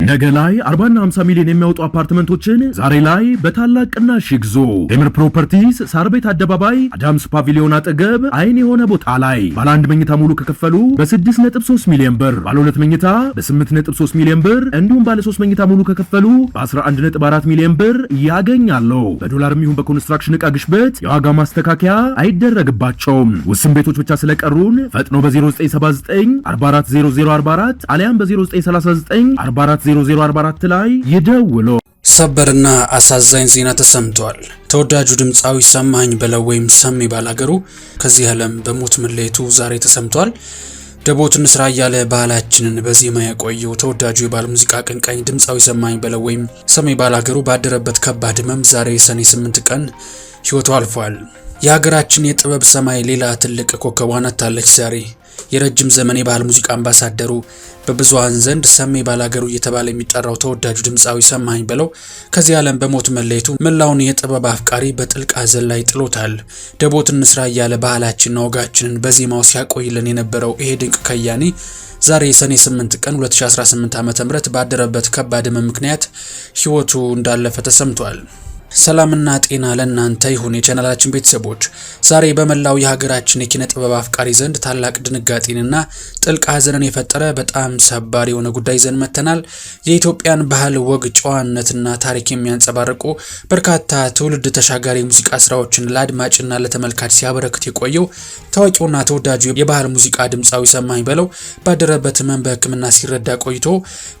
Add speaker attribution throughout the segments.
Speaker 1: ነገ ላይ 40 እና 50 ሚሊዮን የሚያወጡ አፓርትመንቶችን ዛሬ ላይ በታላቅ ቅናሽ ይግዙ። ቴምር ፕሮፐርቲስ ሳር ቤት አደባባይ አዳምስ ፓቪሊዮን አጠገብ አይን የሆነ ቦታ ላይ ባለ 1 መኝታ ሙሉ ከከፈሉ በ6.3 ሚሊዮን ብር፣ ባለ 2 መኝታ በ8.3 ሚሊዮን ብር እንዲሁም ባለ 3 መኝታ ሙሉ ከከፈሉ በ11.4 ሚሊዮን ብር ያገኛሉ። በዶላር የሚሆን በኮንስትራክሽን ዕቃ ግሽበት የዋጋ ማስተካከያ አይደረግባቸውም። ውስን ቤቶች ብቻ ስለቀሩን ፈጥኖ በ0979 440044 አሊያም በ0939 440044 ላይ ይደውሉ።
Speaker 2: ሰበርና አሳዛኝ ዜና ተሰምቷል። ተወዳጁ ድምፃዊ ሰማኸኝ በለው ወይም ሰሜ ባላገሩ ከዚህ ዓለም በሞት መለየቱ ዛሬ ተሰምቷል። ደቦት እንስራ እያለ ባህላችንን በዜማ ያቆየው ተወዳጁ የባህል ሙዚቃ አቀንቃኝ ድምፃዊ ሰማኸኝ በለው ወይም ሰሜ ባላገሩ ባደረበት ከባድ ህመም ዛሬ ሰኔ 8 ቀን ህይወቱ አልፏል። የሀገራችን የጥበብ ሰማይ ሌላ ትልቅ ኮከብ ወጥታለች ዛሬ። የረጅም ዘመን የባህል ሙዚቃ አምባሳደሩ በብዙሃን ዘንድ ሰሜ ባላገሩ እየተባለ የሚጠራው ተወዳጁ ድምፃዊ ሰማኸኝ በለው ከዚህ ዓለም በሞት መለየቱ መላውን የጥበብ አፍቃሪ በጥልቅ ሐዘን ላይ ጥሎታል። ደቦት እንስራ እያለ ባህላችንና ወጋችንን በዜማው ሲያቆይልን የነበረው ይሄ ድንቅ ከያኒ ዛሬ ሰኔ 8 ቀን 2018 ዓ.ም ባደረበት ከባድ ህመም ምክንያት ህይወቱ እንዳለፈ ተሰምቷል። ሰላምና ጤና ለእናንተ ይሁን የቻናላችን ቤተሰቦች። ዛሬ በመላው የሀገራችን የኪነ ጥበብ አፍቃሪ ዘንድ ታላቅ ድንጋጤንና ጥልቅ ሐዘንን የፈጠረ በጣም ሰባሪ የሆነ ጉዳይ ይዘን መተናል። የኢትዮጵያን ባህል፣ ወግ፣ ጨዋነትና ታሪክ የሚያንጸባርቁ በርካታ ትውልድ ተሻጋሪ ሙዚቃ ስራዎችን ለአድማጭና ለተመልካች ሲያበረክት የቆየው ታዋቂውና ተወዳጁ የባህል ሙዚቃ ድምፃዊ ሰማኸኝ በለው ባደረበት ህመም በሕክምና ሲረዳ ቆይቶ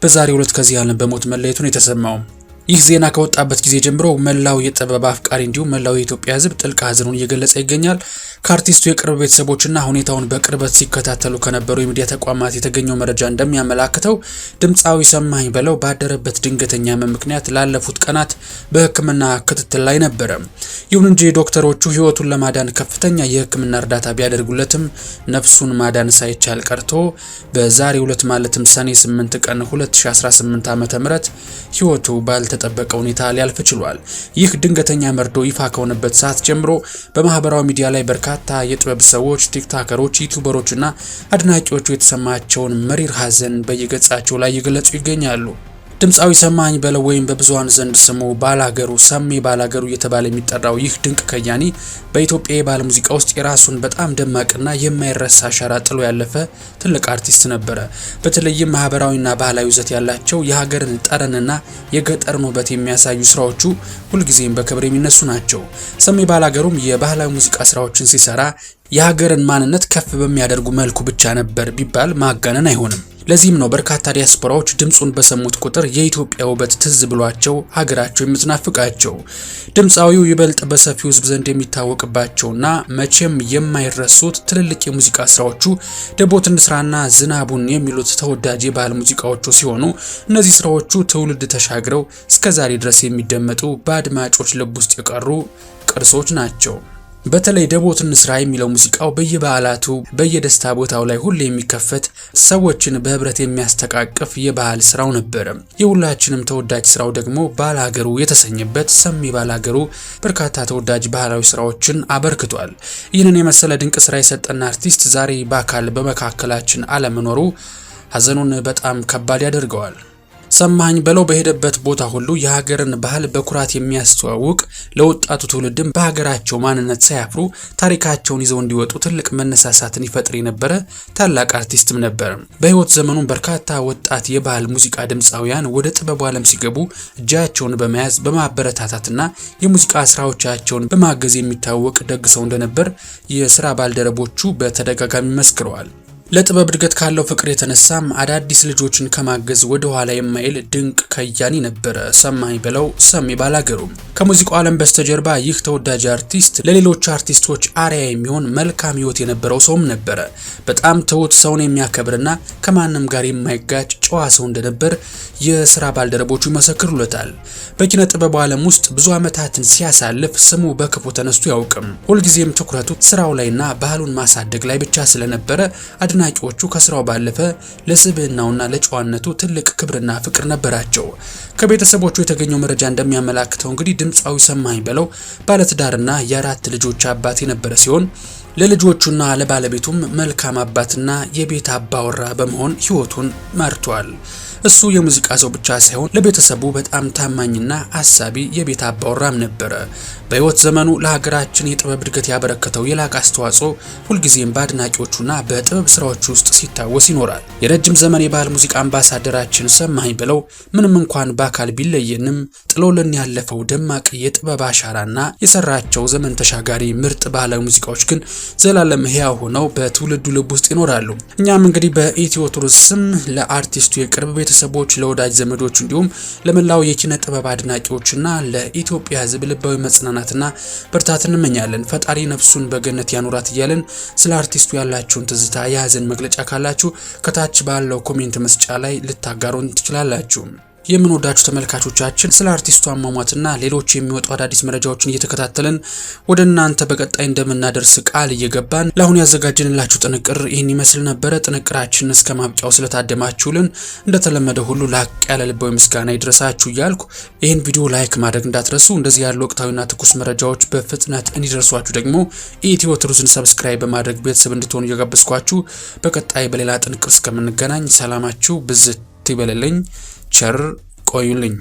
Speaker 2: በዛሬው ዕለት ከዚህ ዓለም በሞት መለየቱን የተሰማው። ይህ ዜና ከወጣበት ጊዜ ጀምሮ መላው የጥበብ አፍቃሪ እንዲሁም መላው የኢትዮጵያ ሕዝብ ጥልቅ ሐዘኑን እየገለጸ ይገኛል። ከአርቲስቱ የቅርብ ቤተሰቦችና ሁኔታውን በቅርበት ሲከታተሉ ከነበሩ የሚዲያ ተቋማት የተገኘው መረጃ እንደሚያመላክተው ድምፃዊ ሰማኸኝ በለው ባደረበት ድንገተኛ ህመም ምክንያት ላለፉት ቀናት በሕክምና ክትትል ላይ ነበረ። ይሁን እንጂ ዶክተሮቹ ህይወቱን ለማዳን ከፍተኛ የሕክምና እርዳታ ቢያደርጉለትም ነፍሱን ማዳን ሳይቻል ቀርቶ በዛሬው ዕለት ማለትም ሰኔ 8 ቀን 2018 ዓ.ም ህይወቱ ባልተጠበቀ ሁኔታ ሊያልፍ ችሏል። ይህ ድንገተኛ መርዶ ይፋ ከሆነበት ሰዓት ጀምሮ በማህበራዊ ሚዲያ ላይ በርካታ የጥበብ ሰዎች፣ ቲክቶከሮች፣ ዩቲዩበሮችና አድናቂዎቹ የተሰማቸውን መሪር ሐዘን በየገጻቸው ላይ እየገለጹ ይገኛሉ። ድምፃዊ ሰማኸኝ በለው ወይም በብዙሃን ዘንድ ስሙ ባላገሩ ሰሜ ባላገሩ እየተባለ የሚጠራው ይህ ድንቅ ከያኒ በኢትዮጵያ የባህል ሙዚቃ ውስጥ የራሱን በጣም ደማቅና የማይረሳ አሻራ ጥሎ ያለፈ ትልቅ አርቲስት ነበረ። በተለይም ማህበራዊና ባህላዊ ይዘት ያላቸው የሀገርን ጠረንና የገጠርን ውበት የሚያሳዩ ስራዎቹ ሁልጊዜም በክብር የሚነሱ ናቸው። ሰሜ ባላገሩም የባህላዊ ሙዚቃ ስራዎችን ሲሰራ የሀገርን ማንነት ከፍ በሚያደርጉ መልኩ ብቻ ነበር ቢባል ማጋነን አይሆንም። ለዚህም ነው በርካታ ዲያስፖራዎች ድምጹን በሰሙት ቁጥር የኢትዮጵያ ውበት ትዝ ብሏቸው ሀገራቸው የምትናፍቃቸው። ድምፃዊው ይበልጥ በሰፊው ሕዝብ ዘንድ የሚታወቅባቸውና መቼም የማይረሱት ትልልቅ የሙዚቃ ስራዎቹ ደቦት እንስራና ዝናቡን የሚሉት ተወዳጅ የባህል ሙዚቃዎቹ ሲሆኑ እነዚህ ስራዎቹ ትውልድ ተሻግረው እስከዛሬ ድረስ የሚደመጡ በአድማጮች ልብ ውስጥ የቀሩ ቅርሶች ናቸው። በተለይ ደቦት እንስራ የሚለው ሙዚቃው በየበዓላቱ በየደስታ ቦታው ላይ ሁሌ የሚከፈት ሰዎችን በህብረት የሚያስተቃቅፍ የባህል ስራው ነበር። የሁላችንም ተወዳጅ ስራው ደግሞ ባላገሩ የተሰኘበት ሰሜ ባላገሩ በርካታ ተወዳጅ ባህላዊ ስራዎችን አበርክቷል። ይህንን የመሰለ ድንቅ ስራ የሰጠን አርቲስት ዛሬ በአካል በመካከላችን አለመኖሩ ሐዘኑን በጣም ከባድ ያደርገዋል። ሰማኸኝ በለው በሄደበት ቦታ ሁሉ የሀገርን ባህል በኩራት የሚያስተዋውቅ ለወጣቱ ትውልድም በሀገራቸው ማንነት ሳያፍሩ ታሪካቸውን ይዘው እንዲወጡ ትልቅ መነሳሳትን ይፈጥር የነበረ ታላቅ አርቲስትም ነበር። በህይወት ዘመኑ በርካታ ወጣት የባህል ሙዚቃ ድምፃውያን ወደ ጥበቡ ዓለም ሲገቡ እጃቸውን በመያዝ በማበረታታትና የሙዚቃ ስራዎቻቸውን በማገዝ የሚታወቅ ደግ ሰው እንደነበር የስራ ባልደረቦቹ በተደጋጋሚ መስክረዋል። ለጥበብ እድገት ካለው ፍቅር የተነሳም አዳዲስ ልጆችን ከማገዝ ወደ ኋላ የማይል ድንቅ ከያኒ ነበረ ሰማኸኝ በለው ሰሜ ባላገሩ። ከሙዚቃው ዓለም በስተጀርባ ይህ ተወዳጅ አርቲስት ለሌሎች አርቲስቶች አርአያ የሚሆን መልካም ህይወት የነበረው ሰውም ነበረ። በጣም ትሁት፣ ሰውን የሚያከብርና ከማንም ጋር የማይጋጭ ጨዋ ሰው እንደነበር የስራ ባልደረቦቹ ይመሰክሩለታል። በኪነ ጥበቡ ዓለም ውስጥ ብዙ ዓመታትን ሲያሳልፍ ስሙ በክፉ ተነስቶ ያውቅም። ሁልጊዜም ትኩረቱ ስራው ላይና ባህሉን ማሳደግ ላይ ብቻ ስለነበረ አድናቂዎቹ ከስራው ባለፈ ለስብዕናውና ለጨዋነቱ ትልቅ ክብርና ፍቅር ነበራቸው። ከቤተሰቦቹ የተገኘው መረጃ እንደሚያመላክተው እንግዲህ ድምፃዊ ሰማኸኝ በለው ባለትዳርና የአራት ልጆች አባት የነበረ ሲሆን ለልጆቹና ለባለቤቱም መልካም አባትና የቤት አባወራ በመሆን ህይወቱን መርቷል። እሱ የሙዚቃ ሰው ብቻ ሳይሆን ለቤተሰቡ በጣም ታማኝና አሳቢ የቤት አባወራም ነበረ። በህይወት ዘመኑ ለሀገራችን የጥበብ እድገት ያበረከተው የላቀ አስተዋጽኦ ሁልጊዜም በአድናቂዎቹና በጥበብ ስራዎች ውስጥ ሲታወስ ይኖራል። የረጅም ዘመን የባህል ሙዚቃ አምባሳደራችን ሰማኸኝ በለው ምንም እንኳን በአካል ቢለየንም ጥሎልን ያለፈው ደማቅ የጥበብ አሻራና የሰራቸው ዘመን ተሻጋሪ ምርጥ ባህላዊ ሙዚቃዎች ግን ዘላለም ህያው ሆነው በትውልዱ ልብ ውስጥ ይኖራሉ። እኛም እንግዲህ በኢትዮ ቱሪዝም ስም ለአርቲስቱ የቅርብ ቤተሰቦች፣ ለወዳጅ ዘመዶች እንዲሁም ለመላው የኪነ ጥበብ አድናቂዎችና ለኢትዮጵያ ህዝብ ልባዊ መጽናናትና ብርታት እንመኛለን። ፈጣሪ ነፍሱን በገነት ያኑራት እያልን ስለ አርቲስቱ ያላችሁን ትዝታ የሀዘን መግለጫ ካላችሁ ከታች ባለው ኮሜንት መስጫ ላይ ልታጋሩን ትችላላችሁ። የምንወዳችሁ ተመልካቾቻችን ስለ አርቲስቱ አሟሟትና ሌሎች የሚወጡ አዳዲስ መረጃዎችን እየተከታተልን ወደ እናንተ በቀጣይ እንደምናደርስ ቃል እየገባን ለአሁን ያዘጋጀንላችሁ ጥንቅር ይህን ይመስል ነበረ። ጥንቅራችን እስከ ማብቂያው ስለታደማችሁልን እንደተለመደ ሁሉ ላቅ ያለ ልባዊ ምስጋና ይድረሳችሁ እያልኩ ይህን ቪዲዮ ላይክ ማድረግ እንዳትረሱ። እንደዚህ ያሉ ወቅታዊና ትኩስ መረጃዎች በፍጥነት እንዲደርሷችሁ ደግሞ ኢትዮ ቱሪዝም ሰብስክራይብ በማድረግ ቤተሰብ እንድትሆኑ እየጋበዝኳችሁ በቀጣይ በሌላ ጥንቅር እስከምንገናኝ ሰላማችሁ ብዝት ይበልልኝ። ቸር ቆዩልኝ።